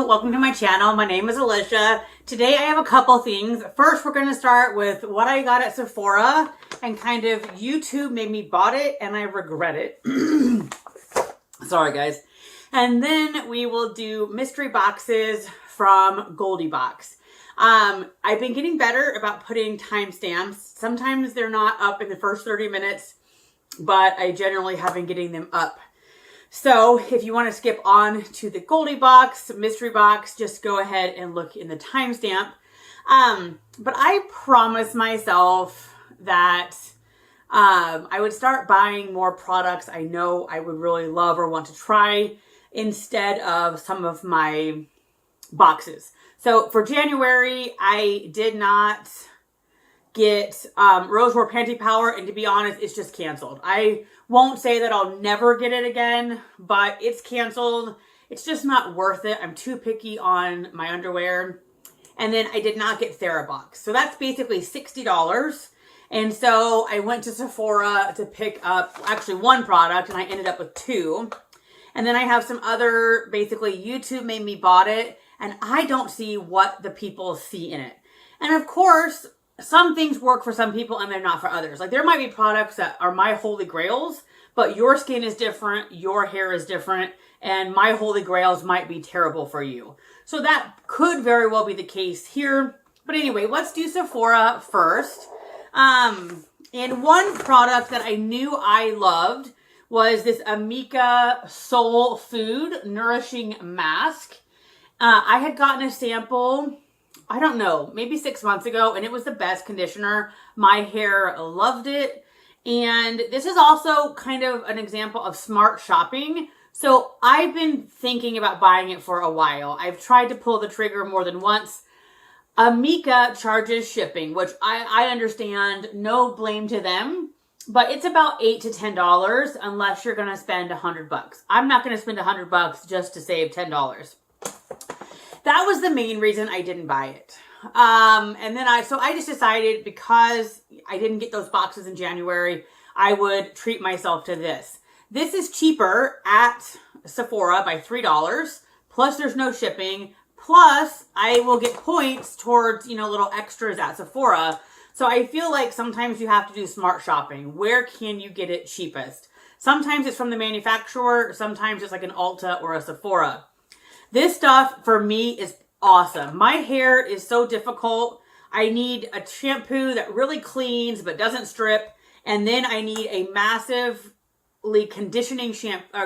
Hello, welcome to my channel. My name is Alicia. Today I have a couple things. First, we're going to start with what I got at Sephora and kind of YouTube made me bought it and I regret it. Sorry guys. And then we will do mystery boxes from Goldie Box. I've been getting better about putting timestamps. Sometimes they're not up in the first 30 minutes, but I generally have been getting them up. So if you want to skip on to the Goldie Box, mystery box, just go ahead and look in the timestamp. But I promised myself that I would start buying more products I know I would really love or want to try instead of some of my boxes. So for January, I did not get Rose War Panty Power, and to be honest, it's just canceled. I won't say that I'll never get it again, but it's canceled. It's just not worth it. I'm too picky on my underwear. And then I did not get TheraBox. So that's basically $60. And so I went to Sephora to pick up actually one product, and I ended up with two. And then I have some other, basically YouTube made me bought it, and I don't see what the people see in it. And of course, some things work for some people and they're not for others. Like there might be products that are my holy grails, but your skin is different, your hair is different, and my holy grails might be terrible for you. So that could very well be the case here. But anyway, let's do Sephora first. And one product that I knew I loved was this Amika Soul Food Nourishing Mask. I had gotten a sample, I don't know, maybe 6 months ago, and it was the best conditioner. My hair loved it. And this is also kind of an example of smart shopping. So I've been thinking about buying it for a while. I've tried to pull the trigger more than once. Amika charges shipping, which I understand, no blame to them, but it's about $8 to $10 unless you're going to spend $100. I'm not going to spend $100 just to save $10. That was the main reason I didn't buy it. And then I just decided because I didn't get those boxes in January, I would treat myself to this. This is cheaper at Sephora by $3, plus there's no shipping, plus I will get points towards, little extras at Sephora. So I feel like sometimes you have to do smart shopping. Where can you get it cheapest? Sometimes it's from the manufacturer, sometimes it's like an Ulta or a Sephora. This stuff for me is awesome. My hair is so difficult. I need a shampoo that really cleans but doesn't strip. And then I need a massively conditioning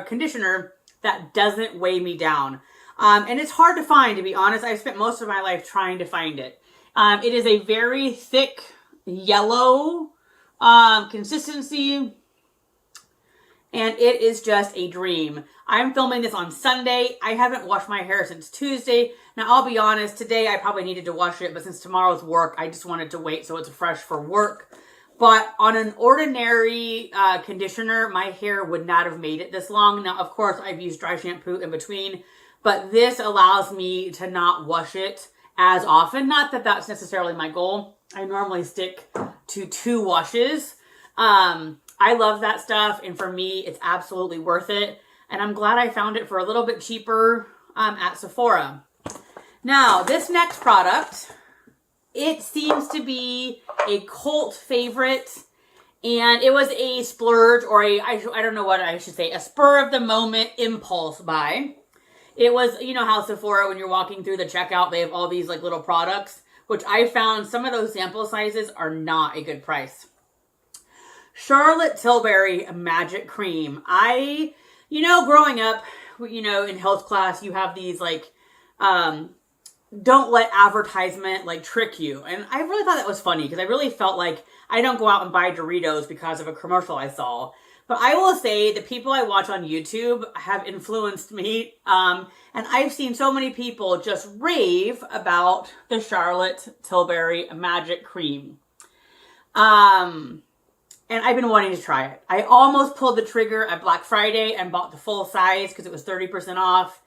conditioner that doesn't weigh me down. And it's hard to find, to be honest. I spent most of my life trying to find it. It is a very thick yellow consistency. And it is just a dream. I'm filming this on Sunday. I haven't washed my hair since Tuesday. Now, I'll be honest, today I probably needed to wash it, but since tomorrow's work, I just wanted to wait so it's fresh for work. But on an ordinary conditioner, my hair would not have made it this long. Now, of course, I've used dry shampoo in between, but this allows me to not wash it as often. Not that that's necessarily my goal. I normally stick to 2 washes. I love that stuff, and for me, it's absolutely worth it. And I'm glad I found it for a little bit cheaper at Sephora. Now, this next product, it seems to be a cult favorite, and it was a splurge, or I don't know what I should say, a spur-of-the-moment impulse buy. It was, you know how Sephora, when you're walking through the checkout, they have all these like little products, which I found some of those sample sizes are not a good price. Charlotte Tilbury Magic Cream. Growing up, in health class, you have these like, don't let advertisement trick you. And I really thought that was funny because I really felt like I don't go out and buy Doritos because of a commercial I saw. But I will say the people I watch on YouTube have influenced me. And I've seen so many people just rave about the Charlotte Tilbury Magic Cream. And I've been wanting to try it. I almost pulled the trigger at Black Friday and bought the full size because it was 30% off.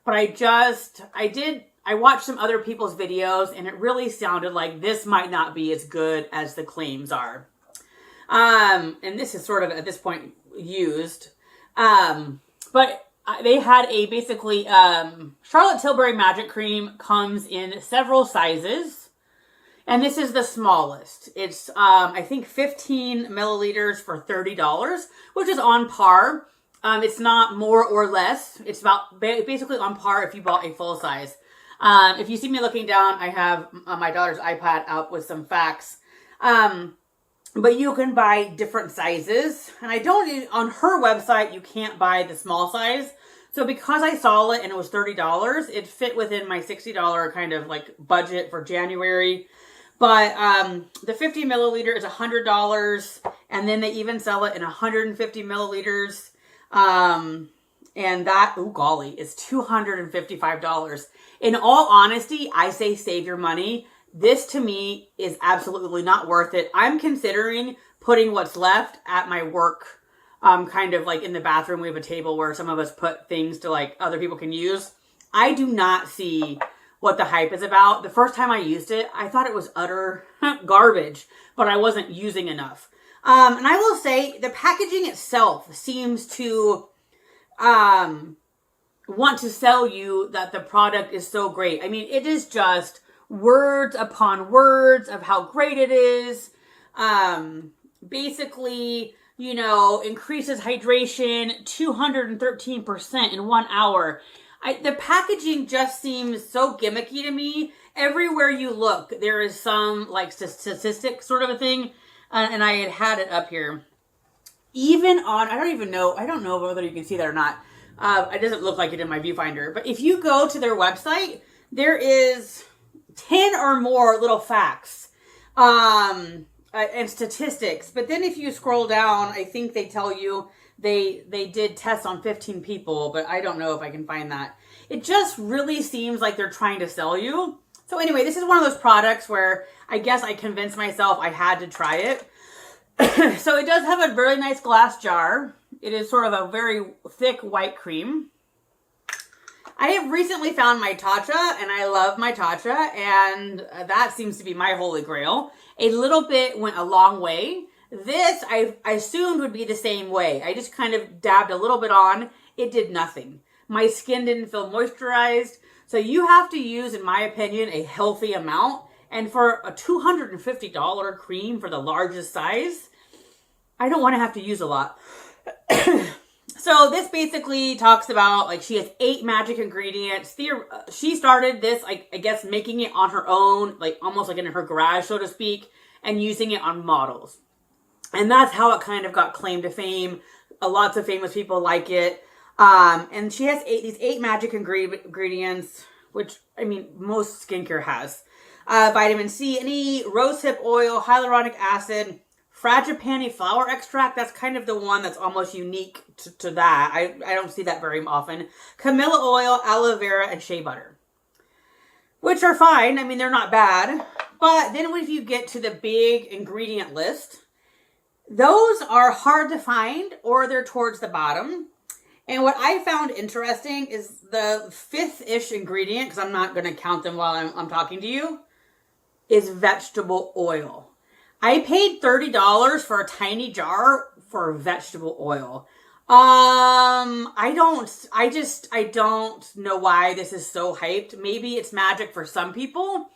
But I watched some other people's videos and it really sounded like this might not be as good as the claims are. And this is sort of at this point used. But they had a basically Charlotte Tilbury Magic Cream comes in several sizes. And this is the smallest. It's, I think, 15 milliliters for $30, which is on par. It's not more or less. It's about basically on par if you bought a full size. If you see me looking down, I have my daughter's iPad up with some facts. But you can buy different sizes. And I don't, on her website, you can't buy the small size. So because I saw it and it was $30, it fit within my $60 kind of like budget for January. But the 50 milliliter is $100, and then they even sell it in 150 milliliters. And that, oh golly, is $255. In all honesty, I say save your money. This to me is absolutely not worth it. I'm considering putting what's left at my work, kind of like in the bathroom. We have a table where some of us put things to like other people can use. I do not see what the hype is about. The first time I used it, I thought it was utter garbage, but I wasn't using enough. And I will say the packaging itself seems to want to sell you that the product is so great. I mean, it is just words upon words of how great it is. Basically, you know, increases hydration 213% in 1 hour. The packaging just seems so gimmicky to me. Everywhere you look, there is some like statistic sort of a thing. And I had it up here. Even on, I don't know whether you can see that or not. It doesn't look like it in my viewfinder. But if you go to their website, there is 10 or more little facts and statistics. But then if you scroll down, I think they tell you they did tests on 15 people, but I don't know if I can find that. It just really seems like they're trying to sell you. So anyway, this is one of those products where I guess I convinced myself I had to try it. So it does have a very nice glass jar. It is sort of a very thick white cream. I have recently found my Tatcha, and I love my Tatcha, and that seems to be my holy grail. A little bit went a long way. This, I assumed would be the same way. I just kind of dabbed a little bit on. It did nothing. My skin didn't feel moisturized. So you have to use, in my opinion, a healthy amount. And for a $250 cream for the largest size, I don't want to have to use a lot. So this basically talks about, like, she has 8 magic ingredients. She started this, I guess, making it on her own, like almost like in her garage, so to speak, and using it on models. And that's how it kind of got claim to fame. Lots of famous people like it. And she has these 8 magic ingredients, which, I mean, most skincare has. Vitamin C and E, rosehip oil, hyaluronic acid, frangipani flower extract. That's kind of the one that's almost unique to that. I don't see that very often. Camilla oil, aloe vera, and shea butter. Which are fine. I mean, they're not bad. But then if you get to the big ingredient list, those are hard to find, or they're towards the bottom. And what I found interesting is the 5th-ish ingredient, because I'm not going to count them while I'm talking to you, is vegetable oil. I paid $30 for a tiny jar for vegetable oil. I don't know why this is so hyped. Maybe it's magic for some people.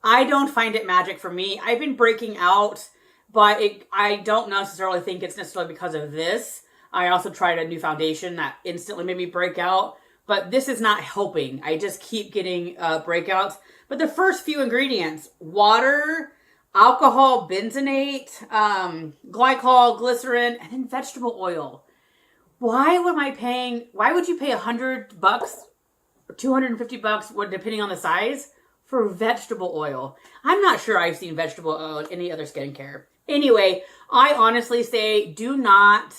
I don't find it magic for me. I've been breaking out, but I don't necessarily think it's necessarily because of this. I also tried a new foundation that instantly made me break out, but this is not helping. I just keep getting breakouts. But the first few ingredients, water, alcohol, benzenate, glycol, glycerin, and then vegetable oil. Why would you pay $100 or $250, depending on the size, for vegetable oil? I'm not sure I've seen vegetable oil in any other skincare. Anyway, I honestly say do not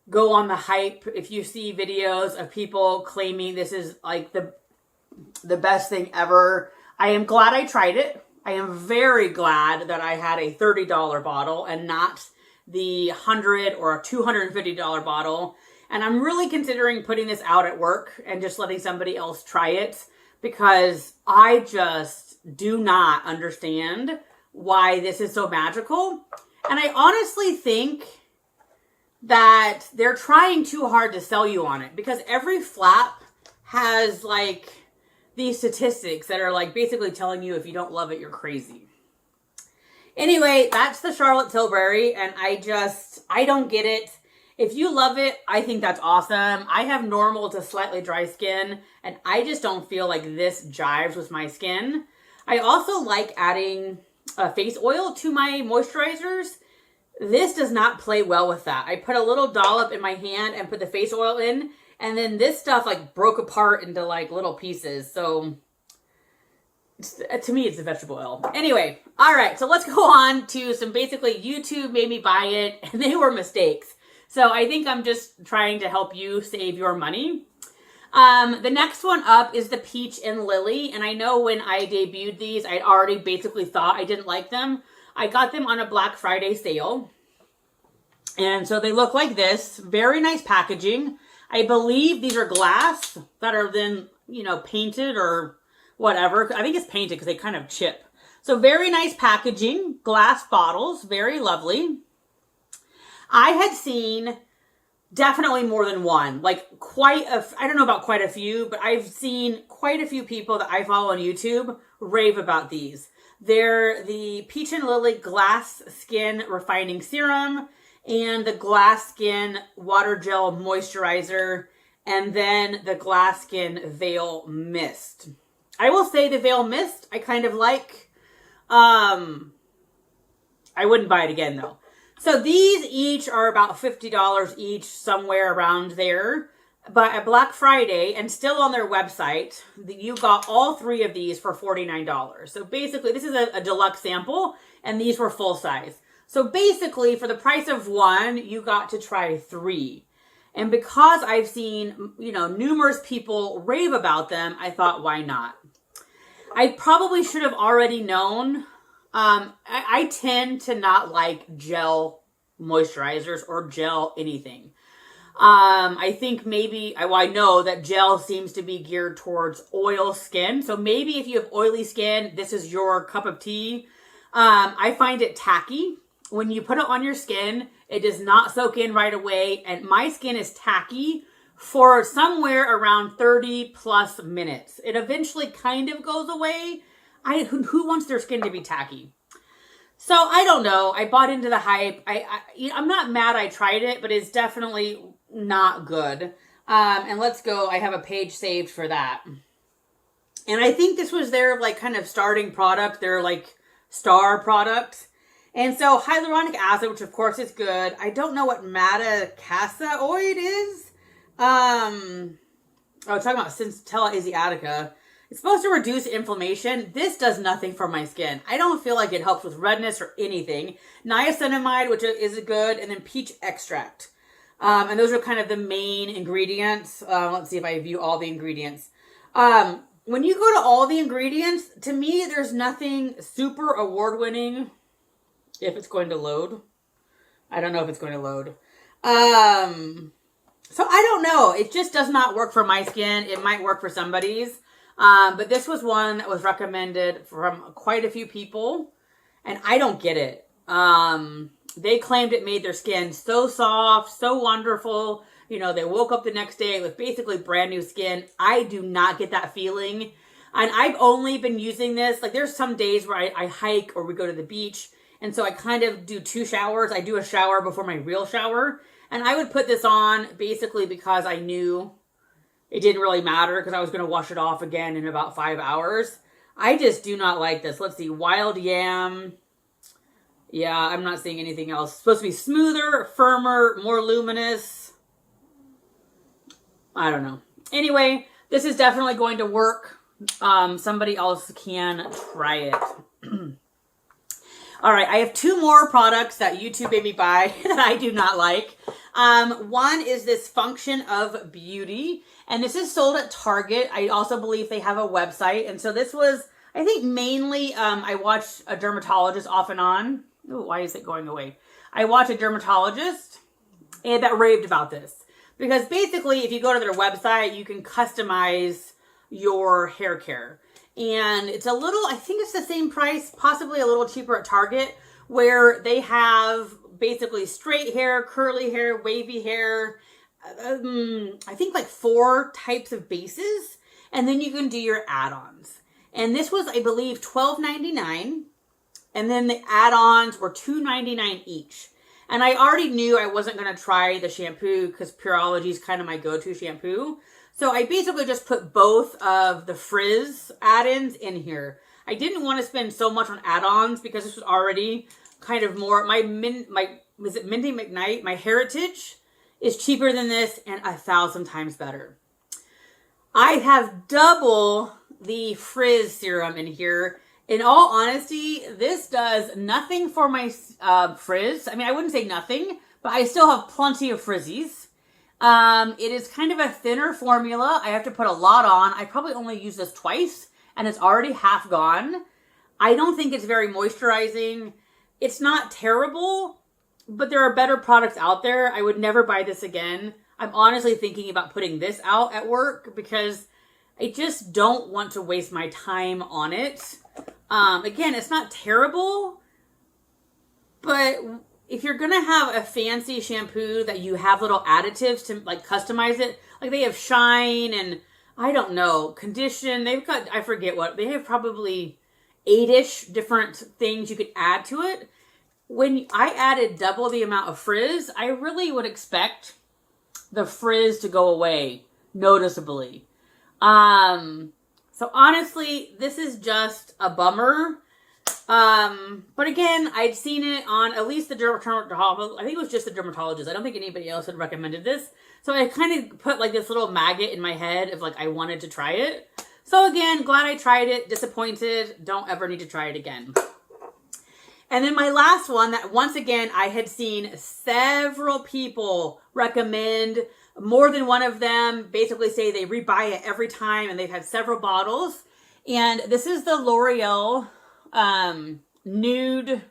go on the hype. If you see videos of people claiming this is like the best thing ever, I am glad I tried it. I am very glad that I had a $30 bottle and not the $100 or $250 bottle. And I'm really considering putting this out at work and just letting somebody else try it, because I just do not understand why this is so magical. And I honestly think that they're trying too hard to sell you on it, because every flap has like these statistics that are like basically telling you if you don't love it, you're crazy. Anyway, that's the Charlotte Tilbury, and I don't get it. If you love it, I think that's awesome. I have normal to slightly dry skin, and I just don't feel like this jives with my skin. I also like adding face oil to my moisturizers. This does not play well with that. I put a little dollop in my hand and put the face oil in, and then this stuff like broke apart into like little pieces. So to me, it's a vegetable oil. Anyway, all right, so let's go on to some basically YouTube made me buy it, and they were mistakes. So I think I'm just trying to help you save your money. The next one up is the Peach and Lily. And I know when I debuted these, I already basically thought I didn't like them. I got them on a Black Friday sale. And so they look like this. Very nice packaging. I believe these are glass that are then, you know, painted or whatever. I think it's painted because they kind of chip. So very nice packaging. Glass bottles. Very lovely. I had seen definitely more than one, like I don't know about quite a few, but I've seen quite a few people that I follow on YouTube rave about these. They're the Peach and Lily Glass Skin Refining Serum and the Glass Skin Water Gel Moisturizer, and then the Glass Skin Veil Mist. I will say the Veil Mist I kind of like. I wouldn't buy it again though. So these each are about $50 each, somewhere around there. But at Black Friday, and still on their website, you got all three of these for $49. So basically, this is a deluxe sample, and these were full size. So basically, for the price of one, you got to try three. And because I've seen, you know, numerous people rave about them, I thought, why not? I probably should have already known. I tend to not like gel moisturizers or gel anything. I think maybe, I know that gel seems to be geared towards oil skin. So maybe if you have oily skin, this is your cup of tea. I find it tacky. When you put it on your skin, it does not soak in right away. And my skin is tacky for somewhere around 30 plus minutes. It eventually kind of goes away. Who wants their skin to be tacky? So I don't know. I bought into the hype. I'm not mad I tried it, but it's definitely not good. And let's go. I have a page saved for that. And I think this was their like kind of starting product, their like star product. And so hyaluronic acid, which of course is good. I don't know what madecassinoid is. I was talking about Centella asiatica. It's supposed to reduce inflammation. This does nothing for my skin. I don't feel like it helps with redness or anything. Niacinamide, which is good, and then peach extract. And those are kind of the main ingredients. Let's see if I view all the ingredients. When you go to all the ingredients, to me, there's nothing super award-winning. If it's going to load. I don't know if it's going to load. So I don't know. It just does not work for my skin. It might work for somebody's. But this was one that was recommended from quite a few people, and I don't get it. They claimed it made their skin so soft, so wonderful. You know, they woke up the next day with basically brand new skin. I do not get that feeling. And I've only been using this. Like there's some days where I hike or we go to the beach. And so I kind of do two showers. I do a shower before my real shower. And I would put this on basically because I knew it didn't really matter because I was going to wash it off again in about 5 hours. I just do not like this. Let's see. Wild yam. Yeah, I'm not seeing anything else. It's supposed to be smoother, firmer, more luminous. I don't know. Anyway, this is definitely going to work. Somebody else can try it. All right, I have two more products that YouTube made me buy that I do not like. One is this Function of Beauty, and this is sold at Target. I also believe they have a website, and so this was, I think mainly, I watch a dermatologist off and on. Ooh, why is it going away? I watch a dermatologist and that raved about this. Because basically, if you go to their website, you can customize your hair care. And it's a little, I think it's the same price, possibly a little cheaper at Target, where they have basically straight hair, curly hair, wavy hair. I think like 4 types of bases. And then you can do your add-ons. And this was, I believe, $12.99. And then the add-ons were $2.99 each. And I already knew I wasn't going to try the shampoo because Pureology is kind of my go-to shampoo. So I basically just put both of the Frizz add-ins in here. I didn't want to spend so much on add-ons because this was already kind of more, was it Mindy McKnight? My Heritage is cheaper than this and 1,000 times better. I have double the Frizz serum in here. In all honesty, this does nothing for my frizz. I mean, I wouldn't say nothing, but I still have plenty of frizzies. It is kind of a thinner formula. I have to put a lot on. I probably only use this twice, and it's already half gone. I don't think it's very moisturizing. It's not terrible, but there are better products out there. I would never buy this again. I'm honestly thinking about putting this out at work because I just don't want to waste my time on it. Again, it's not terrible, but if you're going to have a fancy shampoo that you have little additives to like customize it, like they have shine and I don't know, condition, they've got, I forget what, they have probably 8-ish different things you could add to it. When I added double the amount of frizz, I really would expect the frizz to go away noticeably. So honestly, this is just a bummer. But again, I'd seen it on at least the dermatologist. I think it was just the dermatologist. I don't think anybody else had recommended this. So I kind of put like this little maggot in my head of like, I wanted to try it. So again, glad I tried it. Disappointed. Don't ever need to try it again. And then my last one that once again, I had seen several people recommend. More than one of them basically say they rebuy it every time and they've had several bottles. And this is the L'Oreal Nude,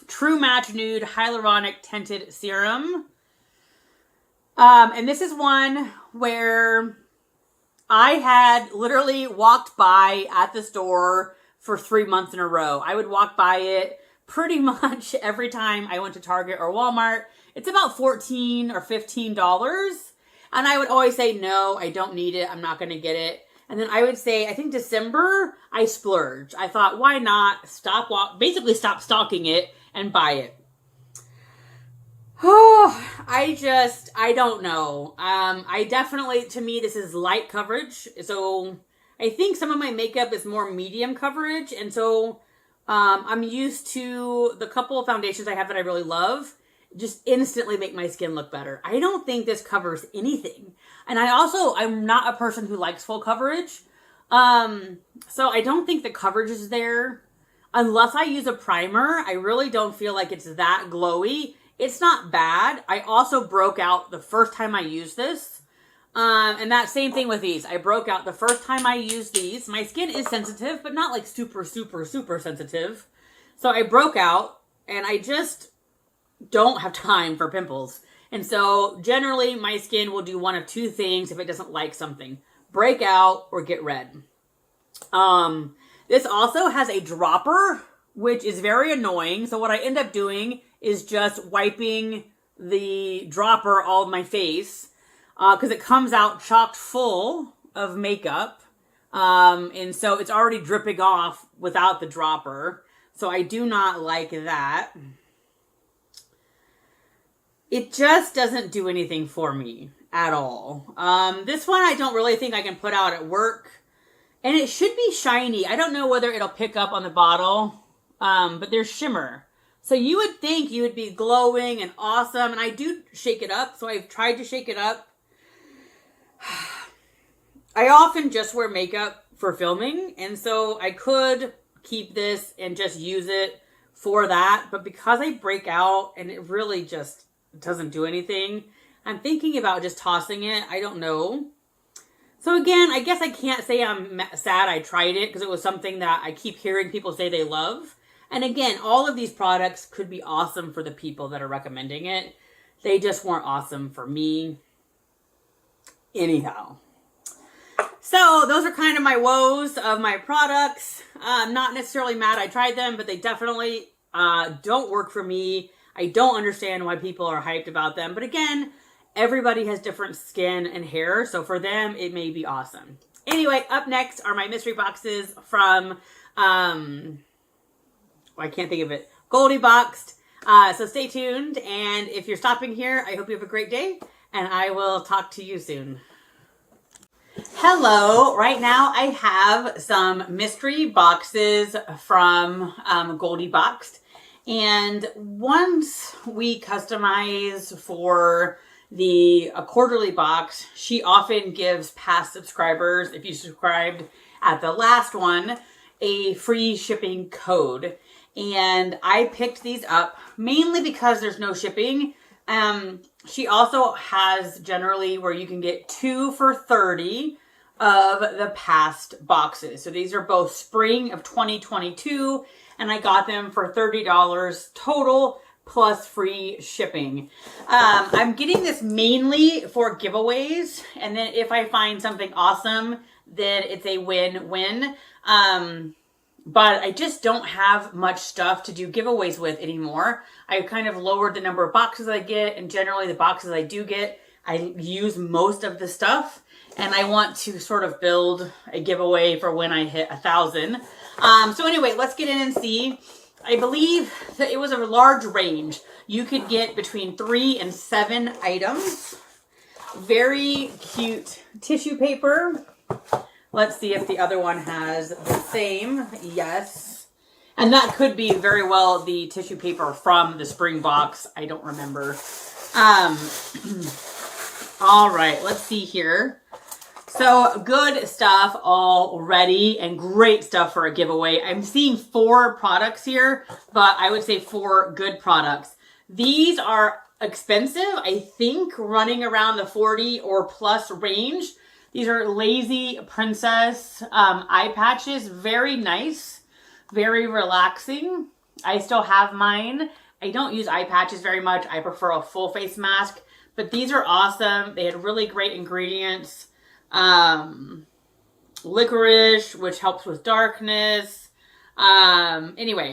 True Match Nude Hyaluronic Tinted Serum. And this is one where I had literally walked by at the store for 3 months in a row. I would walk by it pretty much every time I went to Target or Walmart. It's about $14 or $15. And I would always say, no, I don't need it. I'm not going to get it. And then I would say, I think December, I splurged. I thought, why not basically stop stalking it and buy it. Oh, I don't know. I definitely, to me, this is light coverage. So I think some of my makeup is more medium coverage. And so I'm used to the couple of foundations I have that I really love just instantly make my skin look better. I don't think this covers anything. And I'm not a person who likes full coverage. So I don't think the coverage is there. Unless I use a primer, I really don't feel like it's that glowy. It's not bad. I also broke out the first time I used this. And that same thing with these. I broke out the first time I used these. My skin is sensitive, but not like super, super, super sensitive. So I broke out and I just don't have time for pimples. And so generally my skin will do one of two things if it doesn't like something. Break out or get red. This also has a dropper, which is very annoying. So what I end up doing is just wiping the dropper all of my face because it comes out chocked full of makeup. And so it's already dripping off without the dropper. So I do not like that. It just doesn't do anything for me at all. This one I don't really think I can put out at work. And it should be shiny. I don't know whether it'll pick up on the bottle. But there's shimmer. So you would think you would be glowing and awesome. And I do shake it up. So I've tried to shake it up. I often just wear makeup for filming. And so I could keep this and just use it for that. But because I break out and it really just doesn't do anything, I'm thinking about just tossing it. I don't know. So again, I guess I can't say I'm sad I tried it because it was something that I keep hearing people say they love. And again, all of these products could be awesome for the people that are recommending it. They just weren't awesome for me. Anyhow. So those are kind of my woes of my products. I'm not necessarily mad I tried them, but they definitely don't work for me. I don't understand why people are hyped about them. But again, everybody has different skin and hair. So for them, it may be awesome. Anyway, up next are my mystery boxes from, I can't think of it, Goldie Boxed. So stay tuned. And if you're stopping here, I hope you have a great day. And I will talk to you soon. Hello, right now I have some mystery boxes from Goldie Boxed. And once we customize for a quarterly box, she often gives past subscribers, if you subscribed at the last one, a free shipping code. And I picked these up mainly because there's no shipping. She also has generally where you can get 2 for $30 of the past boxes. So these are both spring of 2022, and I got them for $30 total plus free shipping. I'm getting this mainly for giveaways, and then if I find something awesome, then it's a win-win. But I just don't have much stuff to do giveaways with anymore. I've kind of lowered the number of boxes I get, and generally the boxes I do get, I use most of the stuff, and I want to sort of build a giveaway for when I hit 1,000. So anyway, let's get in and see. I believe that it was a large range. You could get between 3 and 7 items. Very cute tissue paper. Let's see if the other one has the same. Yes. And that could be very well the tissue paper from the spring box. I don't remember. All right, let's see here. So good stuff already and great stuff for a giveaway. I'm seeing 4 products here, but I would say 4 good products. These are expensive, I think, running around the 40 or plus range. These are Lazy Princess eye patches. Very nice, very relaxing. I still have mine. I don't use eye patches very much. I prefer a full face mask, but these are awesome. They had really great ingredients. Licorice, which helps with darkness. Anyway,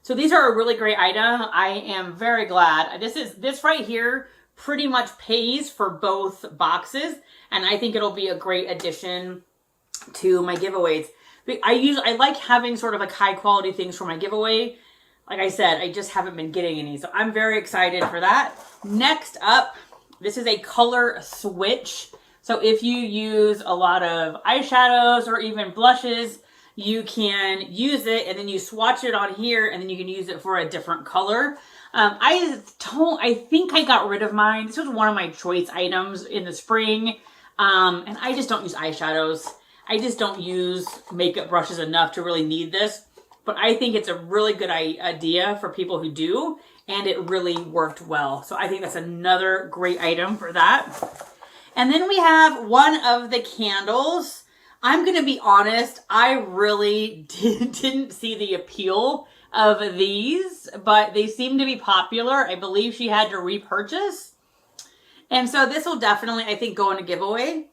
so these are a really great item. I am very glad. This right here pretty much pays for both boxes, and I think it'll be a great addition to my giveaways. I like having sort of like high quality things for my giveaway. Like I said, I just haven't been getting any, so I'm very excited for that. Next up, this is a color switch. So if you use a lot of eyeshadows or even blushes, you can use it and then you swatch it on here and then you can use it for a different color. I think I got rid of mine. This was one of my choice items in the spring. And I just don't use eyeshadows. I just don't use makeup brushes enough to really need this. But I think it's a really good idea for people who do. And it really worked well. So I think that's another great item for that. And then we have one of the candles. I'm going to be honest, I really didn't see the appeal of these, but they seem to be popular. I believe she had to repurchase. And so this will definitely, I think, go in a giveaway.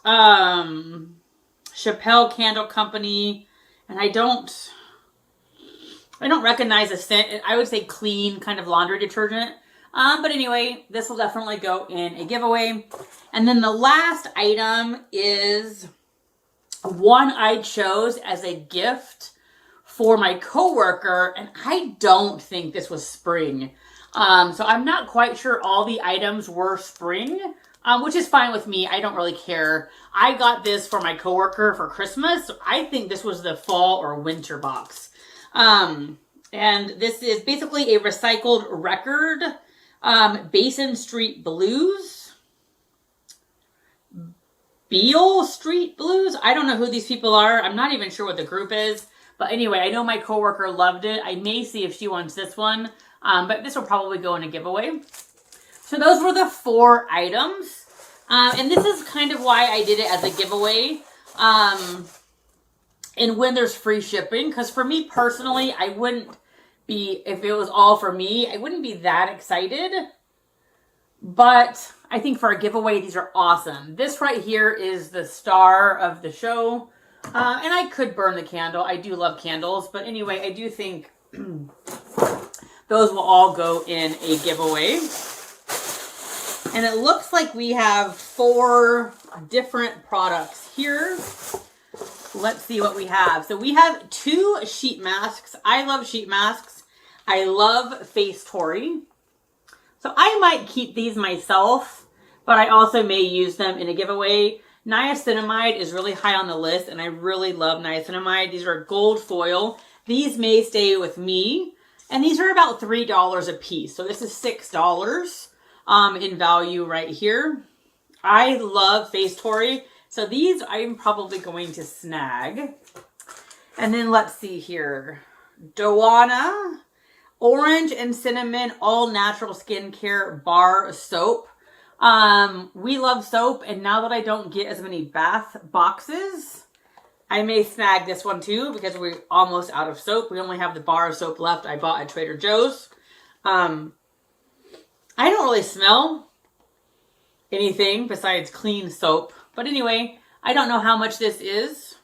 Chappelle Candle Company. And I don't recognize the scent. I would say clean kind of laundry detergent. But anyway, this will definitely go in a giveaway. And then the last item is one I chose as a gift for my coworker, and I don't think this was spring. So I'm not quite sure all the items were spring, which is fine with me. I don't really care. I got this for my coworker for Christmas. So I think this was the fall or winter box. And this is basically a recycled record. Basin Street Blues. Beale Street Blues. I don't know who these people are. I'm not even sure what the group is. But anyway, I know my coworker loved it. I may see if she wants this one. But this will probably go in a giveaway. So those were the 4 items. And this is kind of why I did it as a giveaway. And when there's free shipping. Because for me personally, I wouldn't be, if it was all for me, I wouldn't be that excited. But I think for a giveaway, these are awesome. This right here is the star of the show. And I could burn the candle. I do love candles. But anyway, I do think Those will all go in a giveaway. And it looks like we have 4 different products here. Let's see what we have. So we have 2 sheet masks. I love sheet masks. I love Facetory. So I might keep these myself, but I also may use them in a giveaway. Niacinamide is really high on the list, and I really love niacinamide. These are gold foil. These may stay with me, and these are about $3 a piece. So this is $6 in value right here. I love Facetory, so these I'm probably going to snag. And then let's see here. Doana Orange and Cinnamon All Natural Skincare Bar Soap. We love soap, and now that I don't get as many bath boxes, I may snag this one too, because we're almost out of soap. We only have the bar of soap left I bought at Trader Joe's. I don't really smell anything besides clean soap. But anyway, I don't know how much this is.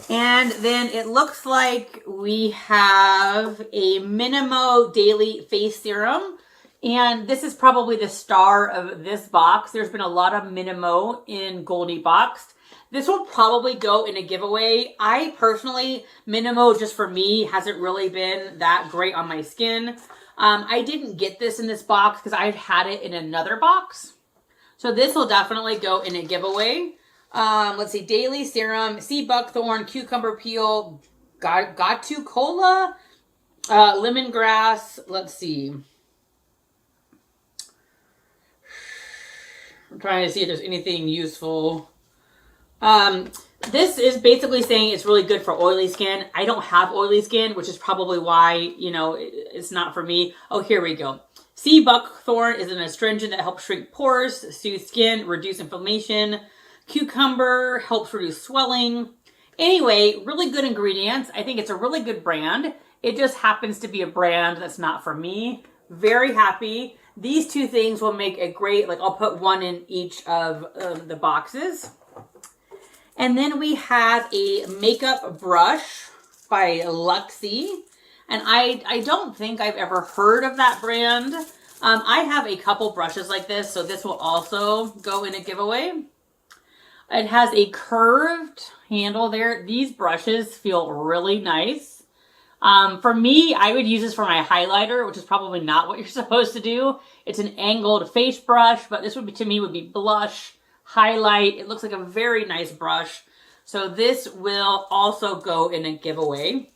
And then it looks like we have a Minimo Daily Face Serum. And this is probably the star of this box. There's been a lot of Minimo in Goldie Boxed. This will probably go in a giveaway. I personally, Minimo just for me hasn't really been that great on my skin. I didn't get this in this box because I've had it in another box. So this will definitely go in a giveaway. Let's see, Daily Serum, Sea Buckthorn, Cucumber Peel, Gatu Cola, Lemongrass. Let's see. I'm trying to see if there's anything useful. This is basically saying it's really good for oily skin. I don't have oily skin, which is probably why, you know, it's not for me. Oh, here we go. Sea Buckthorn is an astringent that helps shrink pores, soothe skin, reduce inflammation. Cucumber helps reduce swelling. Anyway, really good ingredients. I think it's a really good brand. It just happens to be a brand that's not for me. Very happy. These 2 things will make a great, like I'll put one in each of the boxes. And then we have a makeup brush by Luxely. And I don't think I've ever heard of that brand. I have a couple brushes like this, so this will also go in a giveaway. It has a curved handle there. These brushes feel really nice. For me, I would use this for my highlighter, which is probably not what you're supposed to do. It's an angled face brush, but this would be, to me, would be blush, highlight. It looks like a very nice brush. So this will also go in a giveaway.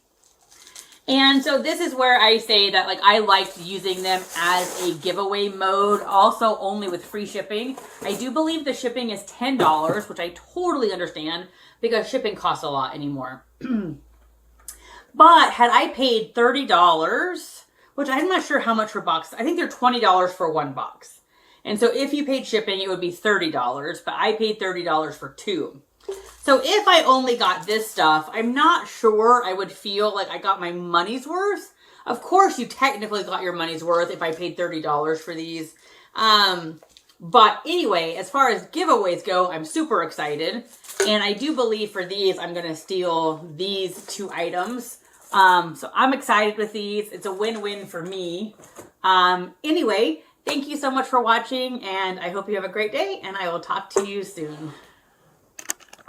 And so this is where I say that like I liked using them as a giveaway mode, also only with free shipping. I do believe the shipping is $10, which I totally understand because shipping costs a lot anymore. But had I paid $30, which I'm not sure how much for boxes, I think they're $20 for 1 box. And so if you paid shipping, it would be $30, but I paid $30 for 2. So if I only got this stuff, I'm not sure I would feel like I got my money's worth. Of course, you technically got your money's worth if I paid $30 for these. But anyway, as far as giveaways go, I'm super excited. And I do believe for these, I'm going to steal these 2 items. So I'm excited with these. It's a win-win for me. Anyway, thank you so much for watching, and I hope you have a great day, and I will talk to you soon.